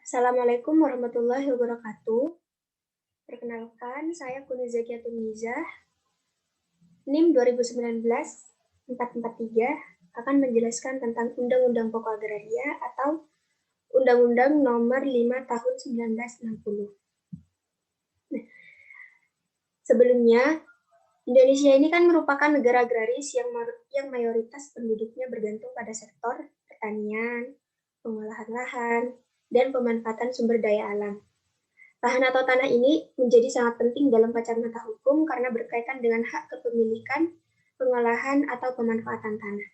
Assalamualaikum warahmatullahi wabarakatuh. Perkenalkan, saya Kuniza Kiatunizah, NIM 2019-443 akan menjelaskan tentang Undang-Undang Pokok Agraria atau Undang-Undang Nomor 5 Tahun 1960. Nah, sebelumnya, Indonesia ini kan merupakan negara agraris yang mayoritas penduduknya bergantung pada sektor pertanian, pengolahan lahan, dan pemanfaatan sumber daya alam. Lahan atau tanah ini menjadi sangat penting dalam kacamata hukum karena berkaitan dengan hak kepemilikan, pengolahan, atau pemanfaatan tanah.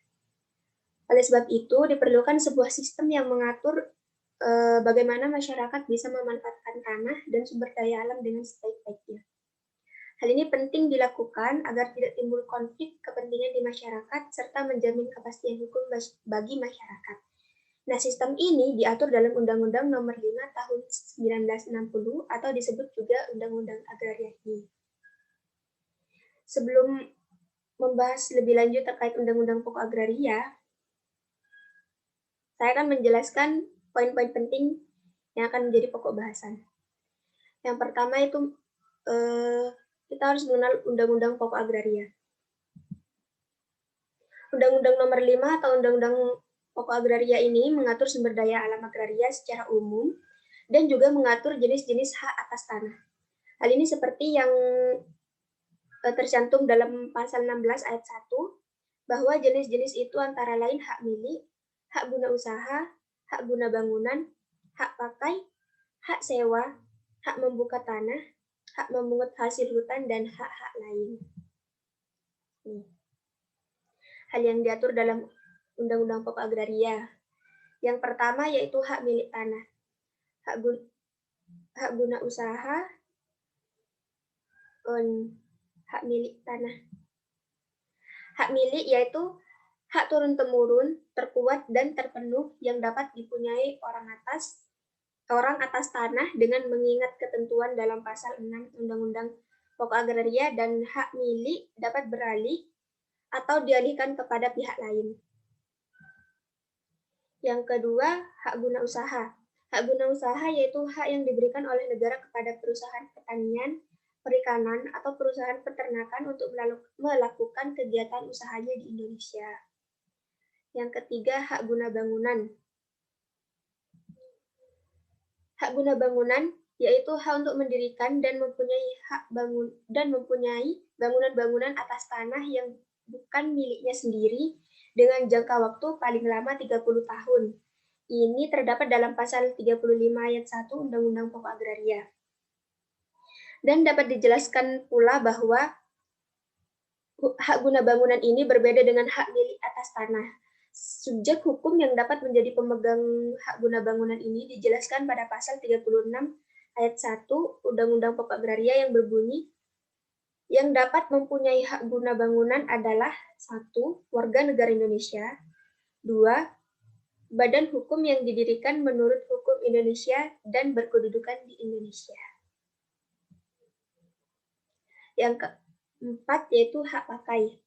Oleh sebab itu, diperlukan sebuah sistem yang mengatur bagaimana masyarakat bisa memanfaatkan tanah dan sumber daya alam dengan sebaik-baiknya. Hal ini penting dilakukan agar tidak timbul konflik kepentingan di masyarakat serta menjamin kepastian hukum bagi masyarakat. Nah, sistem ini diatur dalam Undang-Undang Nomor 5 Tahun 1960 atau disebut juga Undang-Undang Agraria ini. Sebelum membahas lebih lanjut terkait Undang-Undang Pokok Agraria, saya akan menjelaskan poin-poin penting yang akan menjadi pokok bahasan. Yang pertama itu kita harus mengenal Undang-Undang Pokok Agraria. Undang-Undang Nomor 5 atau Undang-Undang Pokok Agraria ini mengatur sumber daya alam agraria secara umum dan juga mengatur jenis-jenis hak atas tanah. Hal ini seperti yang tercantum dalam pasal 16 ayat 1, bahwa jenis-jenis itu antara lain hak milik, hak guna usaha, hak guna bangunan, hak pakai, hak sewa, hak membuka tanah, hak memungut hasil hutan, dan hak-hak lain. Hal yang diatur dalam Undang-Undang Pokok Agraria. Yang pertama yaitu hak milik tanah. Hak guna usaha, hak milik tanah. Hak milik yaitu hak turun-temurun, terkuat dan terpenuh yang dapat dipunyai orang atas tanah dengan mengingat ketentuan dalam pasal 6 Undang-Undang Pokok Agraria, dan hak milik dapat beralih atau dialihkan kepada pihak lain. Yang kedua, hak guna usaha. Hak guna usaha yaitu hak yang diberikan oleh negara kepada perusahaan pertanian, perikanan, atau perusahaan peternakan untuk melakukan kegiatan usahanya di Indonesia. Yang ketiga, hak guna bangunan. Hak guna bangunan yaitu hak untuk mendirikan dan mempunyai bangunan-bangunan atas tanah yang bukan miliknya sendiri dengan jangka waktu paling lama 30 tahun. Ini terdapat dalam pasal 35 ayat 1 Undang-Undang Pokok Agraria. Dan dapat dijelaskan pula bahwa hak guna bangunan ini berbeda dengan hak milik atas tanah. Subjek hukum yang dapat menjadi pemegang hak guna bangunan ini dijelaskan pada pasal 36 ayat 1 Undang-Undang Pokok Agraria yang berbunyi, yang dapat mempunyai hak guna bangunan adalah 1. Warga negara Indonesia, 2. Badan hukum yang didirikan menurut hukum Indonesia dan berkedudukan di Indonesia. Yang keempat yaitu hak pakai.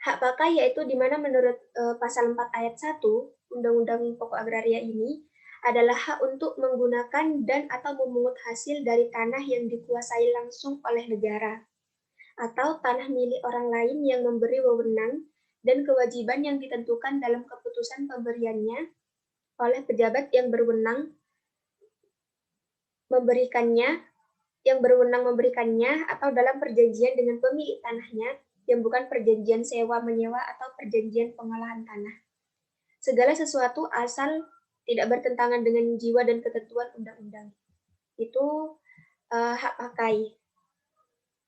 Hak pakai yaitu di mana menurut pasal 4 ayat 1 Undang-Undang Pokok Agraria ini adalah hak untuk menggunakan dan atau memungut hasil dari tanah yang dikuasai langsung oleh negara atau tanah milik orang lain yang memberi wewenang dan kewajiban yang ditentukan dalam keputusan pemberiannya oleh pejabat yang berwenang memberikannya atau dalam perjanjian dengan pemilik tanahnya yang bukan perjanjian sewa-menyewa atau perjanjian pengolahan tanah. Segala sesuatu asal tidak bertentangan dengan jiwa dan ketentuan undang-undang. Itu hak pakai.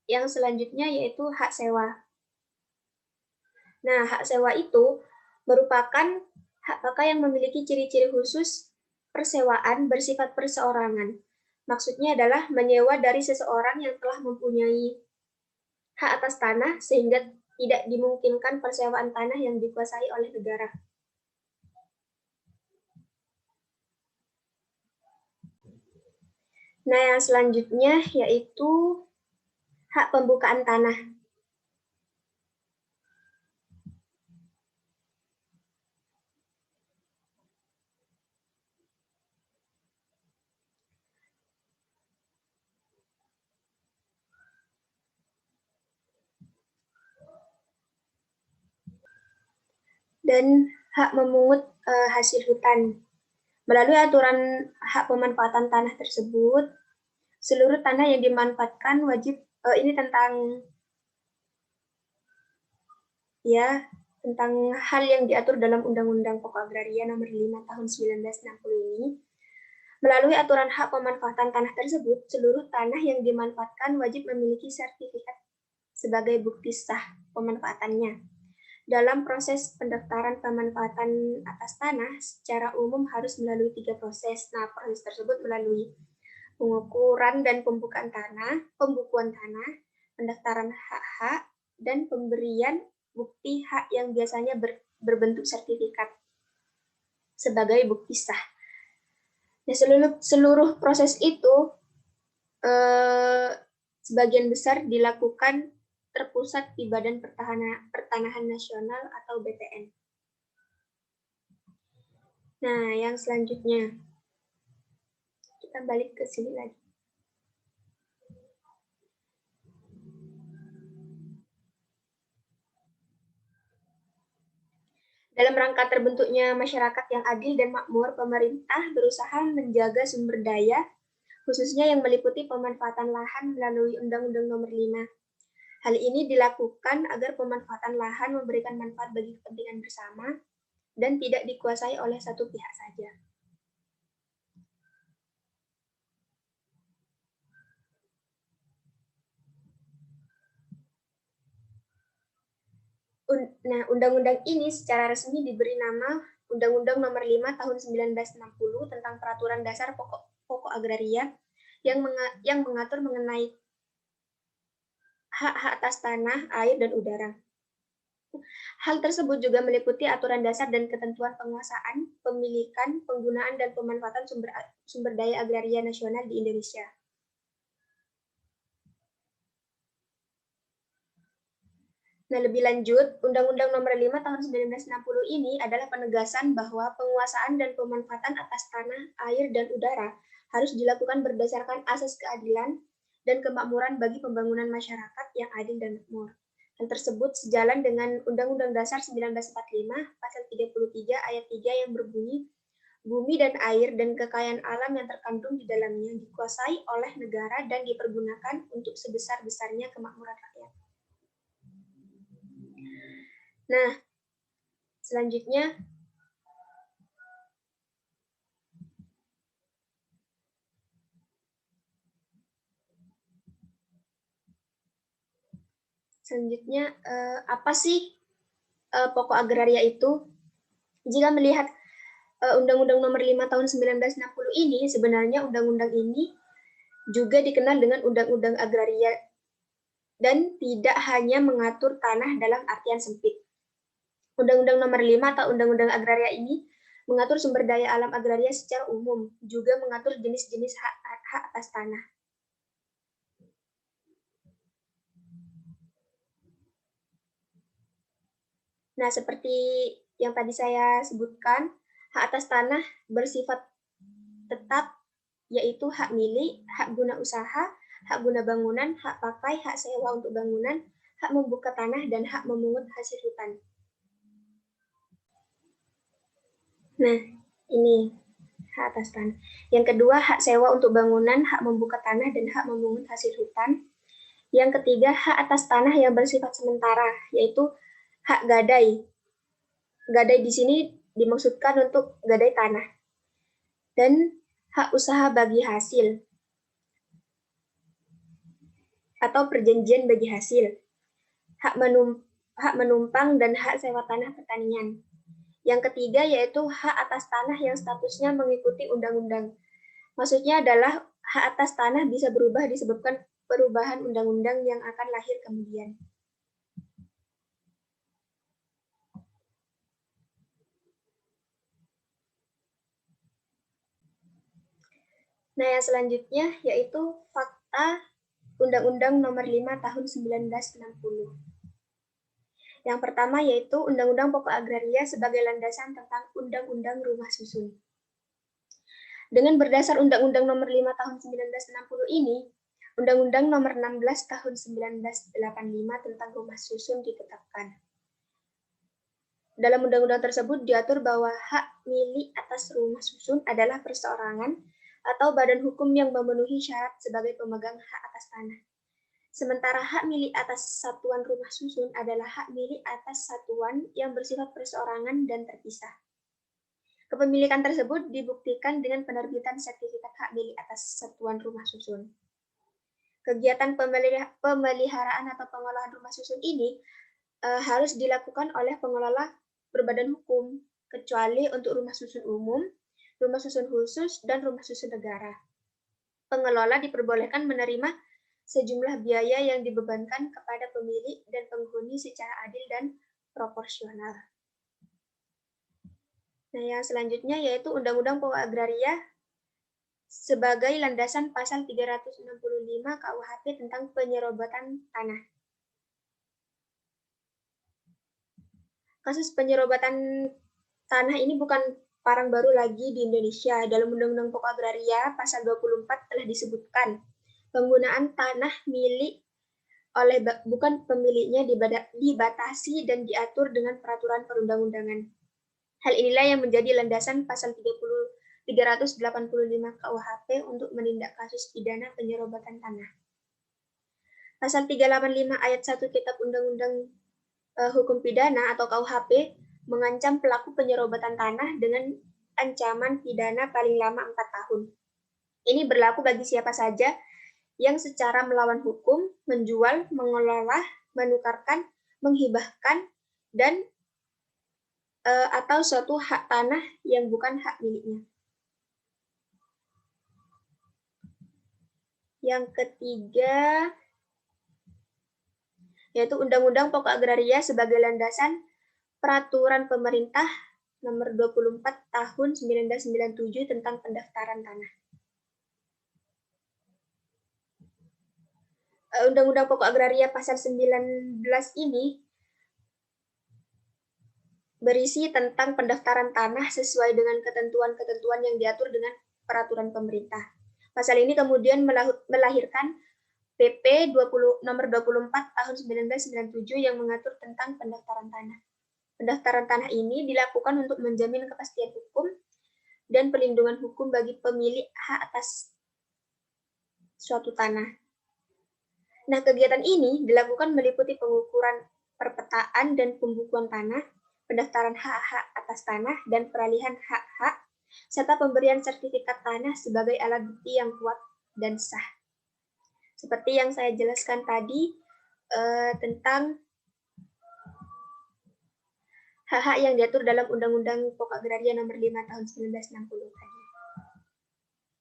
Yang selanjutnya yaitu hak sewa. Nah, hak sewa itu merupakan hak pakai yang memiliki ciri-ciri khusus persewaan bersifat perseorangan. Maksudnya adalah menyewa dari seseorang yang telah mempunyai hak atas tanah sehingga tidak dimungkinkan persewaan tanah yang dikuasai oleh negara. Nah, yang selanjutnya yaitu hak pembukaan tanah. dan hak memungut hasil hutan. Melalui aturan hak pemanfaatan tanah tersebut, seluruh tanah yang dimanfaatkan wajib ini tentang hal yang diatur dalam Undang-Undang Pokok Agraria Nomor 5 Tahun 1960 ini. Melalui aturan hak pemanfaatan tanah tersebut, seluruh tanah yang dimanfaatkan wajib memiliki sertifikat sebagai bukti sah pemanfaatannya. Dalam proses pendaftaran pemanfaatan atas tanah, secara umum harus melalui 3 proses. Nah, proses tersebut melalui pengukuran dan pembukuan tanah, pendaftaran hak-hak, dan pemberian bukti hak yang biasanya berbentuk sertifikat sebagai bukti sah. Nah, seluruh proses itu sebagian besar dilakukan terpusat di Badan Pertanahan Nasional atau BPN. Nah, yang selanjutnya kita balik ke sini lagi. Dalam rangka terbentuknya masyarakat yang adil dan makmur, pemerintah berusaha menjaga sumber daya, khususnya yang meliputi pemanfaatan lahan melalui Undang-Undang Nomor 5. Hal ini dilakukan agar pemanfaatan lahan memberikan manfaat bagi kepentingan bersama dan tidak dikuasai oleh satu pihak saja. Nah, undang-undang ini secara resmi diberi nama Undang-Undang Nomor 5 Tahun 1960 tentang Peraturan Dasar Pokok Agraria yang mengatur mengenai hak-hak atas tanah, air, dan udara. Hal tersebut juga meliputi aturan dasar dan ketentuan penguasaan, pemilikan, penggunaan, dan pemanfaatan sumber daya agraria nasional di Indonesia. Nah, lebih lanjut, Undang-Undang Nomor 5 Tahun 1960 ini adalah penegasan bahwa penguasaan dan pemanfaatan atas tanah, air, dan udara harus dilakukan berdasarkan asas keadilan dan kemakmuran bagi pembangunan masyarakat yang adil dan makmur. Hal tersebut sejalan dengan Undang-Undang Dasar 1945, Pasal 33 Ayat 3 yang berbunyi, bumi dan air dan kekayaan alam yang terkandung di dalamnya dikuasai oleh negara dan dipergunakan untuk sebesar-besarnya kemakmuran rakyat. Nah, selanjutnya apa sih pokok agraria itu? Jika melihat Undang-Undang Nomor 5 Tahun 1960 ini, sebenarnya undang-undang ini juga dikenal dengan Undang-Undang Agraria dan tidak hanya mengatur tanah dalam artian sempit. Undang-Undang Nomor 5 atau Undang-Undang Agraria ini mengatur sumber daya alam agraria secara umum, juga mengatur jenis-jenis hak atas tanah. Nah, seperti yang tadi saya sebutkan, hak atas tanah bersifat tetap, yaitu hak milik, hak guna usaha, hak guna bangunan, hak pakai, hak sewa untuk bangunan, hak membuka tanah, dan hak memungut hasil hutan. Nah, ini hak atas tanah. Yang kedua, hak sewa untuk bangunan, hak membuka tanah, dan hak memungut hasil hutan. Yang ketiga, hak atas tanah yang bersifat sementara, yaitu hak gadai. Gadai di sini dimaksudkan untuk gadai tanah. Dan hak usaha bagi hasil atau perjanjian bagi hasil. Hak menumpang dan hak sewa tanah pertanian. Yang ketiga yaitu hak atas tanah yang statusnya mengikuti undang-undang. Maksudnya adalah hak atas tanah bisa berubah disebabkan perubahan undang-undang yang akan lahir kemudian. Nah, yang selanjutnya yaitu fakta Undang-Undang Nomor 5 Tahun 1960. Yang pertama yaitu Undang-Undang Pokok Agraria sebagai landasan tentang Undang-Undang Rumah Susun. Dengan berdasar Undang-Undang Nomor 5 Tahun 1960 ini, Undang-Undang Nomor 16 Tahun 1985 tentang Rumah Susun ditetapkan. Dalam undang-undang tersebut diatur bahwa hak milik atas rumah susun adalah perseorangan atau badan hukum yang memenuhi syarat sebagai pemegang hak atas tanah. Sementara hak milik atas satuan rumah susun adalah hak milik atas satuan yang bersifat perseorangan dan terpisah. Kepemilikan tersebut dibuktikan dengan penerbitan sertifikat hak milik atas satuan rumah susun. Kegiatan pemeliharaan atau pengolahan rumah susun ini harus dilakukan oleh pengelola berbadan hukum, kecuali untuk rumah susun umum, rumah susun khusus, dan rumah susun negara. Pengelola diperbolehkan menerima sejumlah biaya yang dibebankan kepada pemilik dan penghuni secara adil dan proporsional. Nah, yang selanjutnya yaitu Undang-Undang Pokok Agraria sebagai landasan pasal 365 KUHP tentang penyerobotan tanah. Kasus penyerobatan tanah ini bukan barang baru lagi di Indonesia. Dalam Undang-Undang Pokok Agraria pasal 24 telah disebutkan penggunaan tanah milik oleh bukan pemiliknya dibatasi dan diatur dengan peraturan perundang-undangan. Hal inilah yang menjadi landasan pasal 385 KUHP untuk menindak kasus pidana penyerobatan tanah. Pasal 385 ayat 1 Kitab Undang-Undang Hukum Pidana atau KUHP mengancam pelaku penyerobatan tanah dengan ancaman pidana paling lama 4 tahun. Ini berlaku bagi siapa saja yang secara melawan hukum menjual, mengelola, menukarkan, menghibahkan, dan atau suatu hak tanah yang bukan hak miliknya. Yang ketiga, yaitu Undang-Undang Pokok Agraria sebagai landasan Peraturan Pemerintah Nomor 24 Tahun 1997 tentang pendaftaran tanah. Undang-Undang Pokok Agraria pasal 19 ini berisi tentang pendaftaran tanah sesuai dengan ketentuan-ketentuan yang diatur dengan peraturan pemerintah. Pasal ini kemudian melahirkan PP nomor 24 tahun 1997 yang mengatur tentang pendaftaran tanah. Pendaftaran tanah ini dilakukan untuk menjamin kepastian hukum dan perlindungan hukum bagi pemilik hak atas suatu tanah. Nah, kegiatan ini dilakukan meliputi pengukuran perpetaan dan pembukuan tanah, pendaftaran hak-hak atas tanah, dan peralihan hak-hak, serta pemberian sertifikat tanah sebagai alat bukti yang kuat dan sah. Seperti yang saya jelaskan tadi tentang hak-hak yang diatur dalam Undang-Undang Pokok Agraria Nomor 5 Tahun 1960 tadi.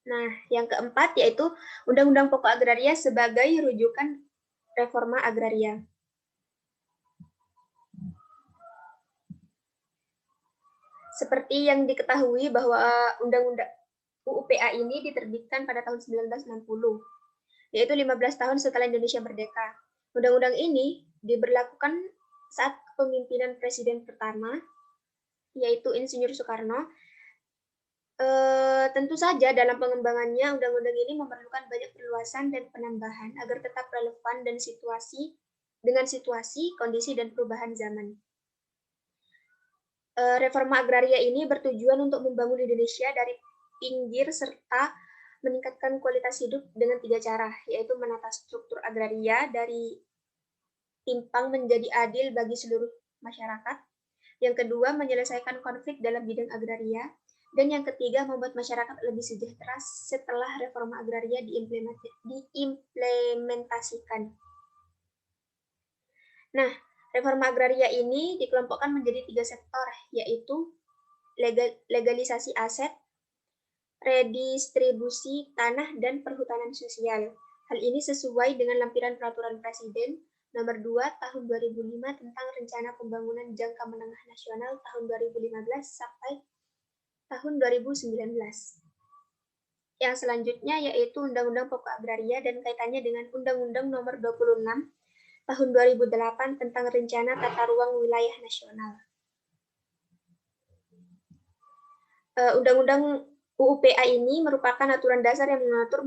Nah, yang keempat yaitu Undang-Undang Pokok Agraria sebagai rujukan reforma agraria. Seperti yang diketahui bahwa Undang-Undang UUPA ini diterbitkan pada tahun 1960, yaitu 15 tahun setelah Indonesia merdeka. Undang-undang ini diberlakukan saat kepemimpinan Presiden pertama, yaitu Insinyur Soekarno. Tentu saja dalam pengembangannya, undang-undang ini memerlukan banyak perluasan dan penambahan agar tetap relevan dan dengan situasi, kondisi, dan perubahan zaman. Reforma agraria ini bertujuan untuk membangun Indonesia dari pinggir serta meningkatkan kualitas hidup dengan 3 cara, yaitu menata struktur agraria dari timpang menjadi adil bagi seluruh masyarakat. Yang kedua, menyelesaikan konflik dalam bidang agraria. Dan yang ketiga, membuat masyarakat lebih sejahtera setelah reforma agraria diimplementasikan. Nah, reforma agraria ini dikelompokkan menjadi 3 sektor, yaitu legalisasi aset, redistribusi tanah, dan perhutanan sosial. Hal ini sesuai dengan lampiran Peraturan Presiden Nomor 2 Tahun 2005 tentang Rencana Pembangunan Jangka Menengah Nasional tahun 2015 sampai tahun 2019. Yang selanjutnya yaitu Undang-Undang Pokok Agraria dan kaitannya dengan Undang-Undang Nomor 26 Tahun 2008 tentang Rencana Tata Ruang Wilayah Nasional. Undang-Undang UUPA ini merupakan aturan dasar yang mengatur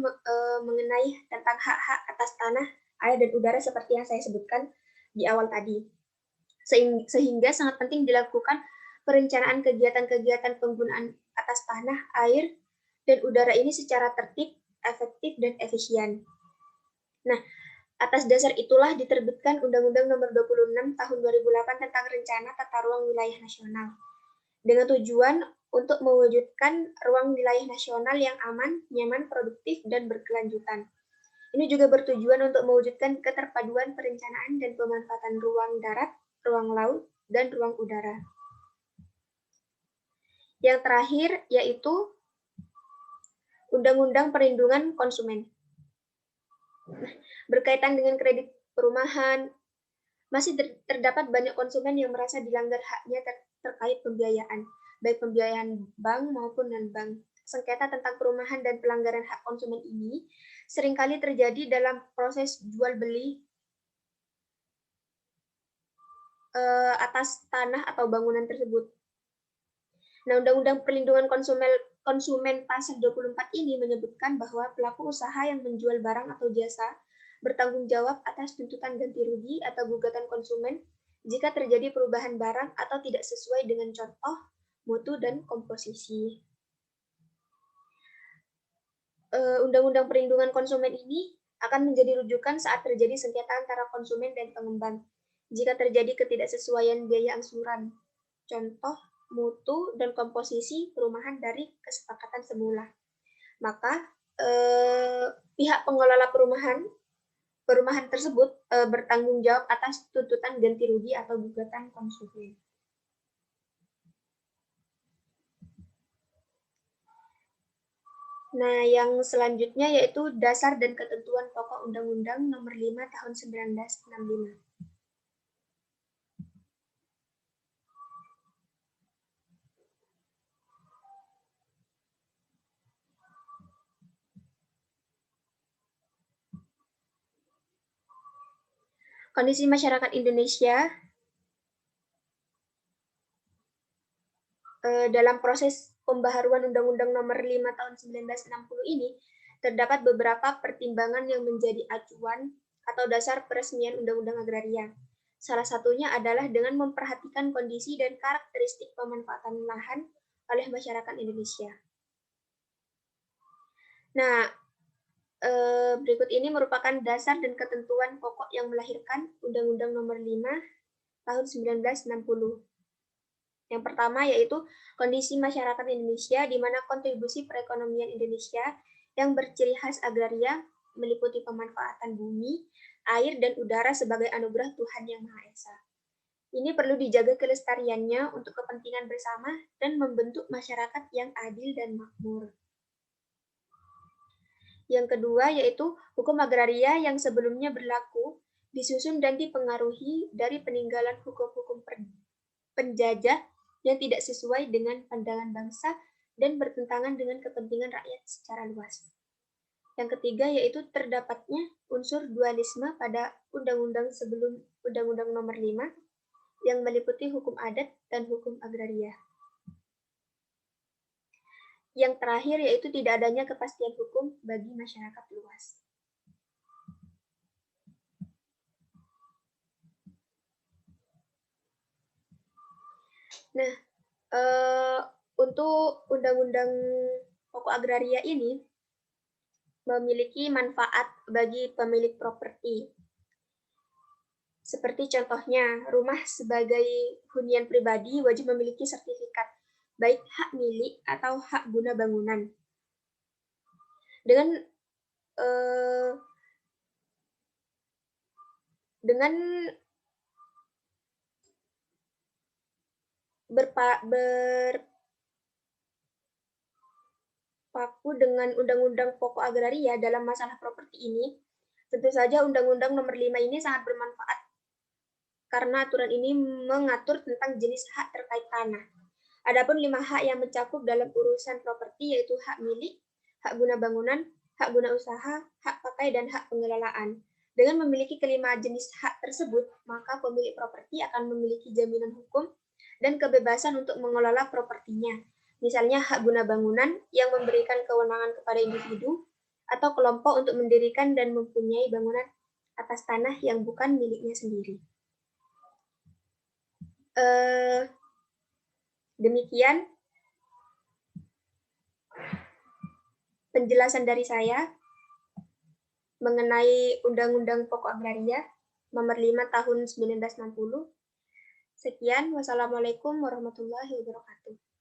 mengenai tentang hak-hak atas tanah, air, dan udara seperti yang saya sebutkan di awal tadi. sehingga sangat penting dilakukan perencanaan kegiatan-kegiatan penggunaan atas tanah, air, dan udara ini secara tertib, efektif, dan efisien. Nah, atas dasar itulah diterbitkan Undang-Undang Nomor 26 Tahun 2008 tentang Rencana Tata Ruang Wilayah Nasional, dengan tujuan untuk mewujudkan ruang wilayah nasional yang aman, nyaman, produktif, dan berkelanjutan. Ini juga bertujuan untuk mewujudkan keterpaduan perencanaan dan pemanfaatan ruang darat, ruang laut, dan ruang udara. Yang terakhir yaitu Undang-Undang Perlindungan Konsumen. Berkaitan dengan kredit perumahan, masih terdapat banyak konsumen yang merasa dilanggar haknya terkait pembiayaan, baik pembiayaan bank maupun non-bank. Sengketa tentang perumahan dan pelanggaran hak konsumen ini seringkali terjadi dalam proses jual beli atas tanah atau bangunan tersebut. Nah, Undang-Undang Perlindungan Konsumen Pasal 24 ini menyebutkan bahwa pelaku usaha yang menjual barang atau jasa bertanggung jawab atas tuntutan ganti rugi atau gugatan konsumen jika terjadi perubahan barang atau tidak sesuai dengan contoh, mutu, dan komposisi. Undang-Undang Perlindungan Konsumen ini akan menjadi rujukan saat terjadi sengketa antara konsumen dan pengembang. Jika terjadi ketidaksesuaian biaya angsuran, contoh, mutu, dan komposisi perumahan dari kesepakatan semula, maka pihak pengelola perumahan tersebut bertanggung jawab atas tuntutan ganti rugi atau gugatan konsumen. Nah, yang selanjutnya yaitu dasar dan ketentuan pokok Undang-Undang Nomor 5 Tahun 1965. Kondisi masyarakat Indonesia dalam proses pembaharuan Undang-Undang Nomor 5 Tahun 1960 ini terdapat beberapa pertimbangan yang menjadi acuan atau dasar peresmian Undang-Undang Agraria. Salah satunya adalah dengan memperhatikan kondisi dan karakteristik pemanfaatan lahan oleh masyarakat Indonesia. Nah, berikut ini merupakan dasar dan ketentuan pokok yang melahirkan Undang-Undang Nomor 5 Tahun 1960. Yang pertama yaitu kondisi masyarakat Indonesia, di mana kontribusi perekonomian Indonesia yang berciri khas agraria meliputi pemanfaatan bumi, air, dan udara sebagai anugerah Tuhan Yang Maha Esa. Ini perlu dijaga kelestariannya untuk kepentingan bersama dan membentuk masyarakat yang adil dan makmur. Yang kedua yaitu hukum agraria yang sebelumnya berlaku, disusun dan dipengaruhi dari peninggalan hukum-hukum penjajah yang tidak sesuai dengan pandangan bangsa dan bertentangan dengan kepentingan rakyat secara luas. Yang ketiga yaitu terdapatnya unsur dualisme pada undang-undang sebelum Undang-Undang Nomor 5 yang meliputi hukum adat dan hukum agraria. Yang terakhir yaitu tidak adanya kepastian hukum bagi masyarakat luas. Nah, untuk Undang-Undang Pokok Agraria ini memiliki manfaat bagi pemilik properti. Seperti contohnya, rumah sebagai hunian pribadi wajib memiliki sertifikat, baik hak milik atau hak guna bangunan. Dengan berpaku dengan Undang-Undang Pokok Agraria dalam masalah properti ini, tentu saja Undang-Undang Nomor 5 ini sangat bermanfaat karena aturan ini mengatur tentang jenis hak terkait tanah. Adapun 5 hak yang mencakup dalam urusan properti yaitu hak milik, hak guna bangunan, hak guna usaha, hak pakai, dan hak pengelolaan. Dengan memiliki kelima jenis hak tersebut, maka pemilik properti akan memiliki jaminan hukum dan kebebasan untuk mengelola propertinya. Misalnya hak guna bangunan yang memberikan kewenangan kepada individu atau kelompok untuk mendirikan dan mempunyai bangunan atas tanah yang bukan miliknya sendiri. Demikian penjelasan dari saya mengenai Undang-Undang Pokok Agraria Nomor 5 Tahun 1960. Sekian, wassalamualaikum warahmatullahi wabarakatuh.